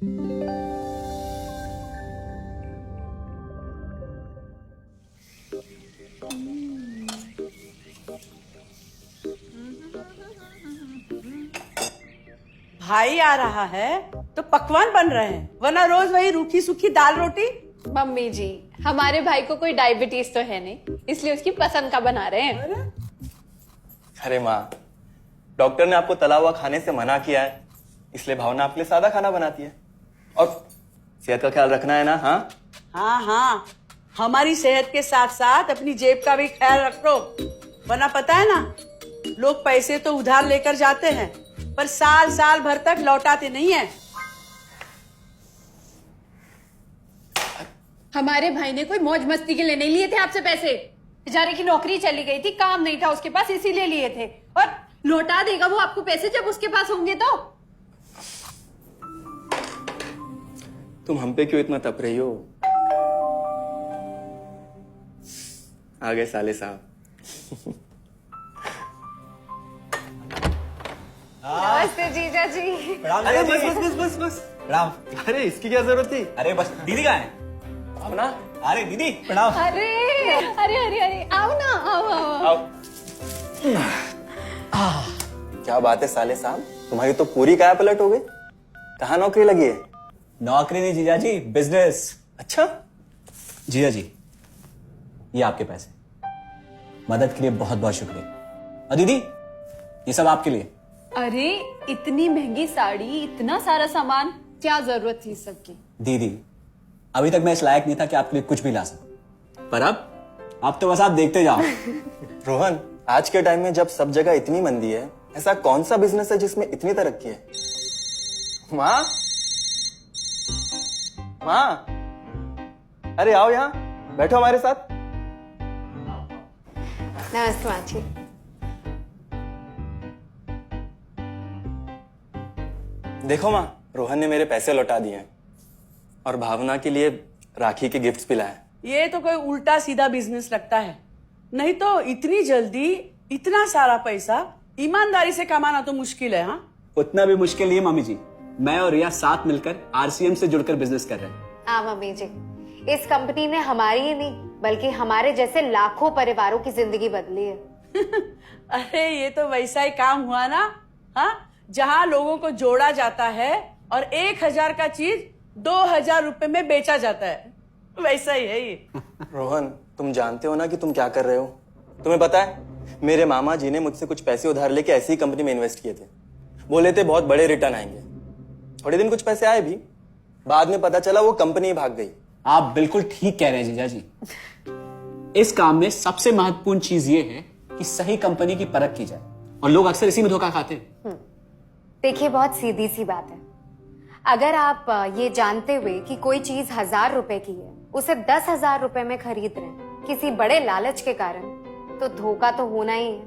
भाई आ रहा है तो पकवान बन रहे हैं, वरना रोज वही रूखी सूखी दाल रोटी। मम्मी जी, हमारे भाई को कोई डायबिटीज तो है नहीं, इसलिए उसकी पसंद का बना रहे हैं। अरे माँ, डॉक्टर ने आपको तला हुआ खाने से मना किया है, इसलिए भावना आपके लिए सादा खाना बनाती है। और सेहत का ख्याल रखना है ना? हाँ हाँ हाँ, हमारी सेहत के साथ साथ अपनी जेब का भी ख्याल रखो, वरना पता है ना, लोग पैसे तो उधार लेकर जाते हैं पर साल साल भर तक लौटाते नहीं है। हमारे भाई ने कोई मौज मस्ती के लिए नहीं लिए थे आपसे पैसे। बेचारे की नौकरी चली गई थी, काम नहीं था उसके पास, इसीलिए लिए थे। और लौटा देगा वो आपको पैसे जब उसके पास होंगे तो। तुम हम पे क्यों इतना तप रही हो? आ गए साले साहब। नमस्ते जीजा जी। अरे बस बस बस बस बस प्रणाम। अरे इसकी क्या जरूरत थी? अरे बस दीदी कहाँ है? आओ ना। अरे दीदी प्रणाम। अरे अरे अरे अरे आओ ना, आओ आओ। आओ। क्या बात है साले साहब, तुम्हारी तो पूरी काया पलट हो गई। कहाँ नौकरी लगी है? नौकरी नहीं जीजा जी, बिजनेस। अच्छा जीजा जी, ये आपके पैसे, मदद के लिए बहुत बहुत शुक्रिया। और दीदी, ये सब आपके लिए। अरे इतनी महंगी साड़ी, इतना सारा सामान, क्या जरूरत थी सबकी? दीदी, अभी तक मैं इस लायक नहीं था कि आपके लिए कुछ भी ला सकूं, पर अब तो बस आप देखते जाओ। रोहन, आज के टाइम में जब सब जगह इतनी मंदी है, ऐसा कौन सा बिजनेस है जिसमें इतनी तरक्की है? माँ, माँ, अरे आओ यहाँ बैठो हमारे साथ। नमस्ते माँ जी। देखो माँ, रोहन ने मेरे पैसे लौटा दिए हैं और भावना के लिए राखी के गिफ्ट्स भी लाए। ये तो कोई उल्टा सीधा बिजनेस लगता है, नहीं तो इतनी जल्दी इतना सारा पैसा ईमानदारी से कमाना तो मुश्किल है। हाँ, उतना भी मुश्किल नहीं है मम्मी जी। मैं और रिया साथ मिलकर आरसीएम से जुड़कर बिजनेस कर रहे हैं। हाँ मम्मी जी, इस कंपनी ने हमारी ही नहीं बल्कि हमारे जैसे लाखों परिवारों की जिंदगी बदली है। अरे ये तो वैसा ही काम हुआ ना, हाँ, जहाँ लोगों को जोड़ा जाता है और 1000 का चीज 2000 रुपए में बेचा जाता है, वैसा ही है ये। रोहन, तुम जानते हो ना कि तुम क्या कर रहे हो? तुम्हें पता है, मेरे मामा जी ने मुझसे कुछ पैसे उधार लेके ऐसी कंपनी में इन्वेस्ट किए थे। बोले थे बहुत बड़े रिटर्न आएंगे। थोड़े दिन कुछ पैसे आए भी, बाद में पता चला वो कंपनी ही भाग गई। आप बिल्कुल ठीक कह रहे हैं जीजा जी। इस काम में सबसे महत्वपूर्ण चीज ये है कि सही कंपनी की परख की जाए, और लोग अक्सर इसी में धोखा खाते हैं। देखिए, बहुत सीधी सी बात है। अगर आप ये जानते हुए कि कोई चीज 1000 रुपए की है, उसे 10,000 रुपए में खरीद रहे हैं किसी बड़े लालच के कारण, तो धोखा तो होना ही है।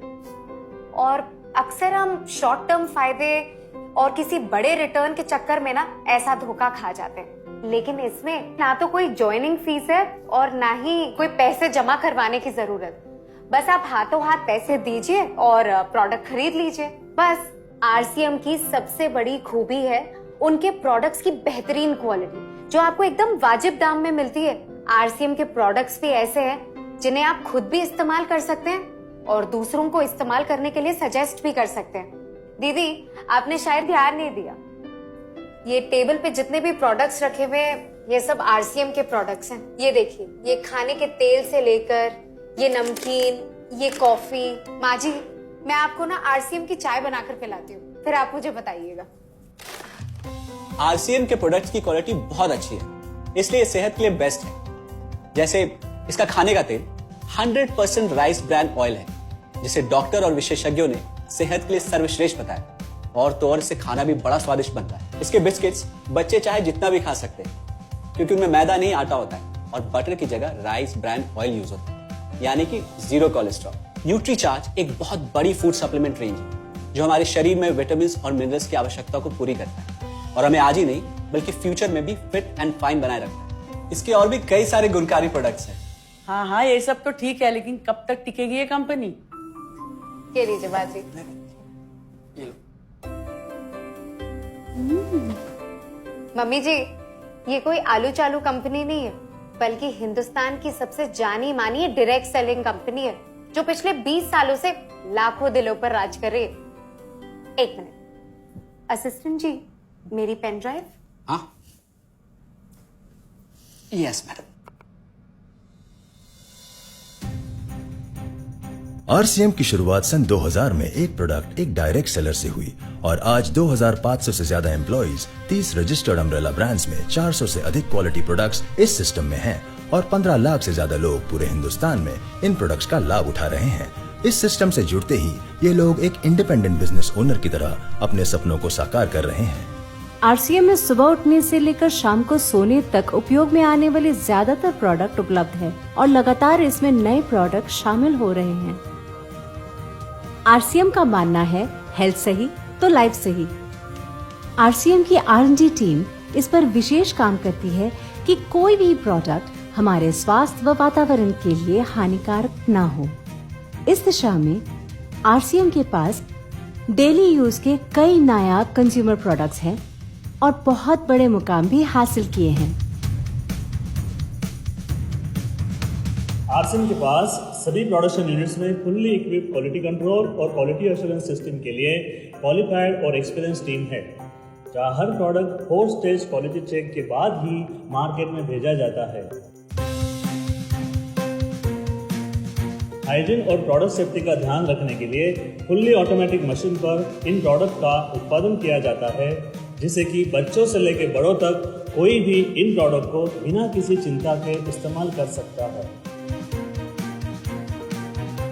और अक्सर हम शॉर्ट टर्म फायदे और किसी बड़े रिटर्न के चक्कर में ना ऐसा धोखा खा जाते हैं। लेकिन इसमें ना तो कोई ज्वाइनिंग फीस है और ना ही कोई पैसे जमा करवाने की जरूरत। बस आप हाथों हाथ पैसे दीजिए और प्रोडक्ट खरीद लीजिए। बस आरसीएम की सबसे बड़ी खूबी है उनके प्रोडक्ट्स की बेहतरीन क्वालिटी, जो आपको एकदम वाजिब दाम में मिलती है। आरसीएम के प्रोडक्ट्स भी ऐसे हैं जिन्हें आप खुद भी इस्तेमाल कर सकते हैं और दूसरों को इस्तेमाल करने के लिए सजेस्ट भी कर सकते हैं। दीदी, आपने शायद ध्यान नहीं दिया, ये टेबल पे जितने भी प्रोडक्ट्स रखे हुए हैं, ये सब आरसीएम के प्रोडक्ट्स हैं। ये देखिए, ये खाने के तेल से लेकर ये नमकीन, ये कॉफी। माँ जी, मैं आपको ना आरसीएम की चाय बनाकर पिलाती हूँ, फिर आप मुझे बताइएगा। आरसीएम के प्रोडक्ट्स की क्वालिटी बहुत अच्छी है, इसलिए सेहत के लिए बेस्ट है। जैसे इसका खाने का तेल 100% राइस ब्रांड ऑयल है, जिसे डॉक्टर और विशेषज्ञों ने सेहत के लिए सर्वश्रेष्ठ बताया। और तो और इसे खाना भी बड़ा स्वादिष्ट बनता है। इसके बिस्किट्स बच्चे चाहे जितना भी खा सकते हैं, क्योंकि उनमें मैदा नहीं आटा होता है, और बटर की जगह राइस ब्रांड ऑयल यूज होता है, यानी कि 0 कोलेस्ट्रॉल। न्यूट्रीचार्ज एक बहुत बड़ी फूड सप्लीमेंट रेंज है, जो हमारे शरीर में विटामिन और मिनरल्स की आवश्यकता को पूरी करता है, और हमें आज ही नहीं बल्कि फ्यूचर में भी फिट एंड फाइन बनाए रखता है। इसके और भी कई सारे गुणकारी प्रोडक्ट्स हैं। हाँ हाँ, ये सब तो ठीक है, लेकिन कब तक टिकेगी ये कंपनी? ये लीजिए बाजी। ये लो। मम्मी जी, ये कोई आलू चालू कंपनी नहीं है, बल्कि हिंदुस्तान की सबसे जानी मानी डायरेक्ट सेलिंग कंपनी है, जो पिछले 20 सालों से लाखों दिलों पर राज कर रही है। एक मिनट, असिस्टेंट जी, मेरी पेन ड्राइव। हाँ, यस मैडम। आरसीएम की शुरुआत सन 2000 में एक प्रोडक्ट एक डायरेक्ट सेलर से हुई और आज 2500 से ज्यादा एम्प्लॉइज, 30 रजिस्टर्ड अम्ब्रेला ब्रांड्स में 400 से अधिक क्वालिटी प्रोडक्ट्स इस सिस्टम में हैं और 15 लाख से ज्यादा लोग पूरे हिंदुस्तान में इन प्रोडक्ट्स का लाभ उठा रहे हैं। इस सिस्टम से जुड़ते ही ये लोग एक इंडिपेंडेंट बिजनेस ओनर की तरह अपने सपनों को साकार कर रहे हैं। आरसीएम में सुबह उठने से लेकर शाम को सोने तक उपयोग में आने वाले ज्यादातर प्रोडक्ट उपलब्ध है और लगातार इसमें नए प्रोडक्ट शामिल हो रहे हैं। आरसीएम का मानना है हेल्थ सही तो लाइफ सही। आरसीएम की R&D टीम इस पर विशेष काम करती है कि कोई भी प्रोडक्ट हमारे स्वास्थ्य व वातावरण के लिए हानिकारक न हो। इस दिशा में आरसीएम के पास डेली यूज के कई नायाब कंज्यूमर प्रोडक्ट्स हैं और बहुत बड़े मुकाम भी हासिल किए हैं। आरसीएम के पास सभी प्रोडक्शन यूनिट्स में फुल्ली इक्विप्ड क्वालिटी कंट्रोल और क्वालिटी एश्योरेंस सिस्टम के लिए क्वालिफाइड और एक्सपीरियंस टीम है, जहां हर प्रोडक्ट 4 स्टेज क्वालिटी चेक के बाद ही मार्केट में भेजा जाता है। हाइजीन और प्रोडक्ट सेफ्टी का ध्यान रखने के लिए फुल्ली ऑटोमेटिक मशीन पर इन प्रोडक्ट का उत्पादन किया जाता है, जिससे कि बच्चों से लेकर बड़ों तक कोई भी इन प्रोडक्ट को बिना किसी चिंता के इस्तेमाल कर सकता है।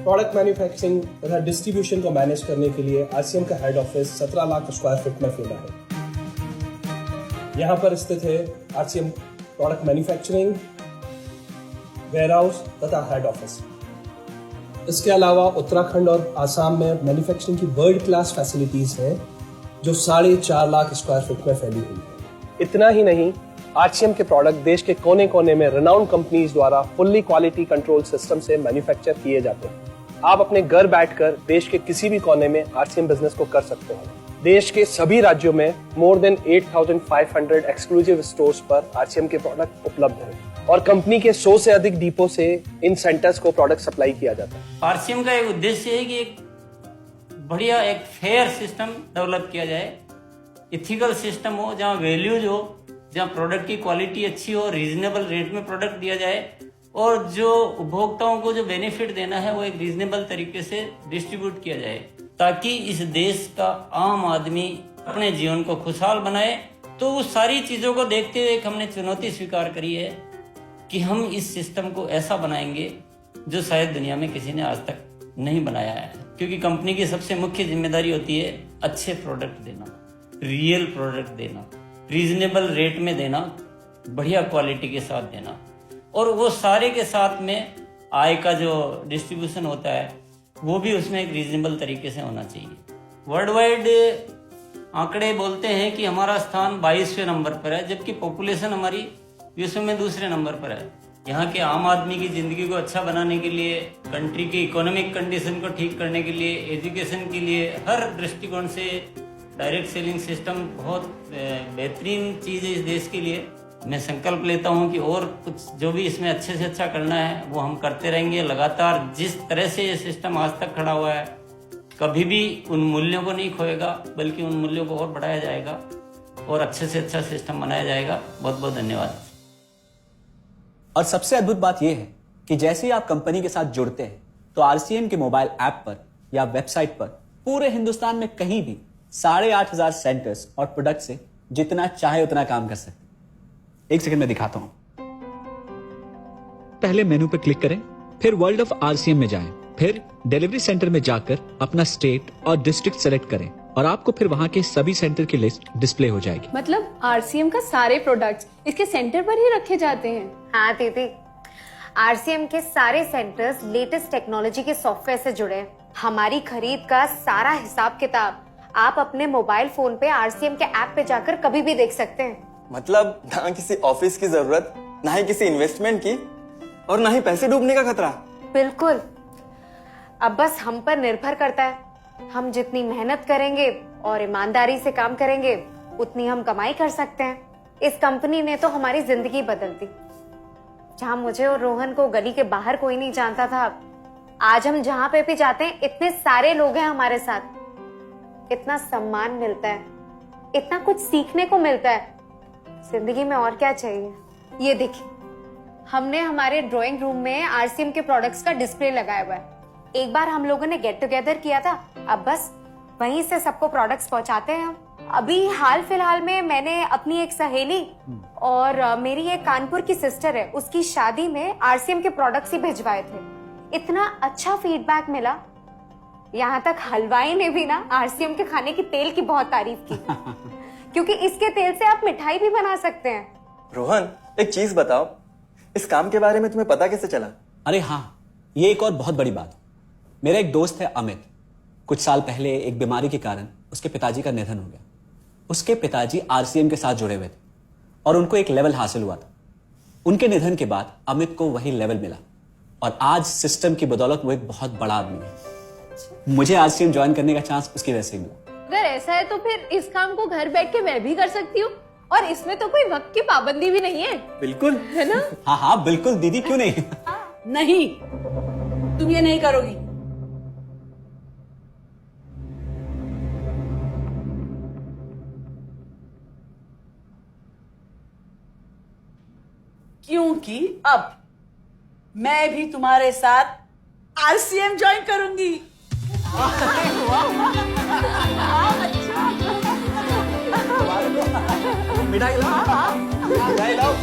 प्रोडक्ट मैन्युफैक्चरिंग तथा डिस्ट्रीब्यूशन को मैनेज करने के लिए आरसीएम का head office 17 lakh square feet में फैला है। यहाँ पर स्थित है आरसीएम प्रोडक्ट मैन्युफैक्चरिंग, वेयरहाउस तथा हेड ऑफिस। इसके अलावा उत्तराखंड और आसाम में मैन्युफैक्चरिंग की वर्ल्ड क्लास फैसिलिटीज हैं, जो 4.5 लाख स्क्वायर फीट में फैली हुई है। इतना ही नहीं, आरसीएम के प्रोडक्ट देश के कोने कोने में रिनाउंड कंपनीज द्वारा फुल्ली क्वालिटी कंट्रोल सिस्टम से मैन्युफैक्चर किए जाते हैं। आप अपने घर बैठकर देश के किसी भी कोने में आरसीएम बिजनेस को कर सकते हैं। देश के सभी राज्यों में मोर देन 8,500 एक्सक्लूसिव स्टोर्स पर आरसीएम के प्रोडक्ट उपलब्ध हैं और कंपनी के 100 से अधिक डिपो से इन सेंटर्स को प्रोडक्ट सप्लाई किया जाता है। आरसीएम का एक उद्देश्य है कि एक बढ़िया एक फेयर सिस्टम डेवलप किया जाए, इथिकल सिस्टम हो, जहाँ वैल्यूज हो, जहाँ प्रोडक्ट की क्वालिटी अच्छी हो, रीजनेबल रेट में प्रोडक्ट दिया जाए और जो उपभोक्ताओं को जो बेनिफिट देना है वो एक रीजनेबल तरीके से डिस्ट्रीब्यूट किया जाए, ताकि इस देश का आम आदमी अपने जीवन को खुशहाल बनाए। तो उस सारी चीजों को देखते हुए हमने चुनौती स्वीकार करी है कि हम इस सिस्टम को ऐसा बनाएंगे जो शायद दुनिया में किसी ने आज तक नहीं बनाया है, क्योंकि कंपनी की सबसे मुख्य जिम्मेदारी होती है अच्छे प्रोडक्ट देना, रियल प्रोडक्ट देना, रीजनेबल रेट में देना, बढ़िया क्वालिटी के साथ देना, और वो सारे के साथ में आय का जो डिस्ट्रीब्यूशन होता है वो भी उसमें एक रीजनेबल तरीके से होना चाहिए। वर्ल्ड वाइड आंकड़े बोलते हैं कि हमारा स्थान 22वें नंबर पर है, जबकि पॉपुलेशन हमारी विश्व में दूसरे नंबर पर है। यहाँ के आम आदमी की जिंदगी को अच्छा बनाने के लिए, कंट्री की इकोनॉमिक कंडीशन को ठीक करने के लिए, एजुकेशन के लिए, हर दृष्टिकोण से डायरेक्ट सेलिंग सिस्टम बहुत बेहतरीन चीज़ है इस देश के लिए। मैं संकल्प लेता हूं कि और कुछ जो भी इसमें अच्छे से अच्छा करना है वो हम करते रहेंगे लगातार। जिस तरह से ये सिस्टम आज तक खड़ा हुआ है, कभी भी उन मूल्यों को नहीं खोएगा, बल्कि उन मूल्यों को और बढ़ाया जाएगा और अच्छे से अच्छा सिस्टम बनाया जाएगा। बहुत बहुत धन्यवाद। और सबसे अद्भुत बात यह है कि जैसे ही आप कंपनी के साथ जुड़ते हैं तो आरसीएम के मोबाइल ऐप पर या वेबसाइट पर पूरे हिंदुस्तान में कहीं भी 8,500 सेंटर्स और प्रोडक्ट से जितना चाहे उतना काम कर सकते हैं। एक सेकंड में दिखाता हूं। पहले मेनू पर क्लिक करें, फिर वर्ल्ड ऑफ आरसीएम में जाएं, फिर डिलीवरी सेंटर में जाकर अपना स्टेट और डिस्ट्रिक्ट सेलेक्ट करें और आपको फिर वहां के सभी सेंटर की लिस्ट डिस्प्ले हो जाएगी। मतलब आरसीएम का सारे प्रोडक्ट्स इसके सेंटर पर ही रखे जाते हैं? हाँ दीदी, आरसीएम के सारे सेंटर्स लेटेस्ट टेक्नोलॉजी के सॉफ्टवेयर से जुड़े हैं। हमारी खरीद का सारा हिसाब किताब आप अपने मोबाइल फोन पे आरसीएम के ऐप पे जाकर कभी भी देख सकते हैं। मतलब ना किसी ऑफिस की जरूरत, ना ही किसी इन्वेस्टमेंट की, और ना ही पैसे डूबने का खतरा। बिल्कुल। अब बस हम पर निर्भर करता है, हम जितनी मेहनत करेंगे और ईमानदारी से काम करेंगे उतनी हम कमाई कर सकते हैं। इस कंपनी ने तो हमारी जिंदगी बदल दी। जहां मुझे और रोहन को गली के बाहर कोई नहीं जानता था, आज हम जहां पे भी जाते हैं इतने सारे लोग हैं हमारे साथ। इतना सम्मान मिलता है, इतना कुछ सीखने को मिलता है। जिंदगी में और क्या चाहिए। ये देखिए, हमने हमारे ड्राइंग रूम में आरसीएम के प्रोडक्ट्स का डिस्प्ले लगाया हुआ है। एक बार हम लोगों ने गेट टुगेदर किया था, अब बस वहीं से सबको प्रोडक्ट्स पहुंचाते हैं हम। अभी हाल फिलहाल में मैंने अपनी एक सहेली और मेरी एक कानपुर की सिस्टर है, उसकी शादी में आरसीएम के प्रोडक्ट्स ही भिजवाए थे। इतना अच्छा फीडबैक मिला, यहाँ तक हलवाई ने भी ना आरसीएम के खाने की तेल की बहुत तारीफ की क्योंकि इसके तेल से आप मिठाई भी बना सकते हैं। रोहन, एक चीज बताओ, इस काम के बारे में तुम्हें पता कैसे चला? अरे हाँ, ये एक और बहुत बड़ी बात। मेरा एक दोस्त है अमित, कुछ साल पहले एक बीमारी के कारण उसके पिताजी का निधन हो गया। उसके पिताजी आरसीएम के साथ जुड़े हुए थे और उनको एक लेवल हासिल हुआ था। उनके निधन के बाद अमित को वही लेवल मिला और आज सिस्टम की बदौलत वो एक बहुत बड़ा आदमी है। मुझे आरसीएम ज्वाइन करने का चांस उसकी वजह से मिला। अगर ऐसा है तो फिर इस काम को घर बैठ के मैं भी कर सकती हूँ और इसमें तो कोई वक्त की पाबंदी भी नहीं है। बिल्कुल, है ना? हाँ हाँ बिल्कुल दीदी, क्यों नहीं। नहीं, तुम ये नहीं करोगी। क्योंकि अब मैं भी तुम्हारे साथ आरसीएम ज्वाइन करूंगी। मिठाई लाओ।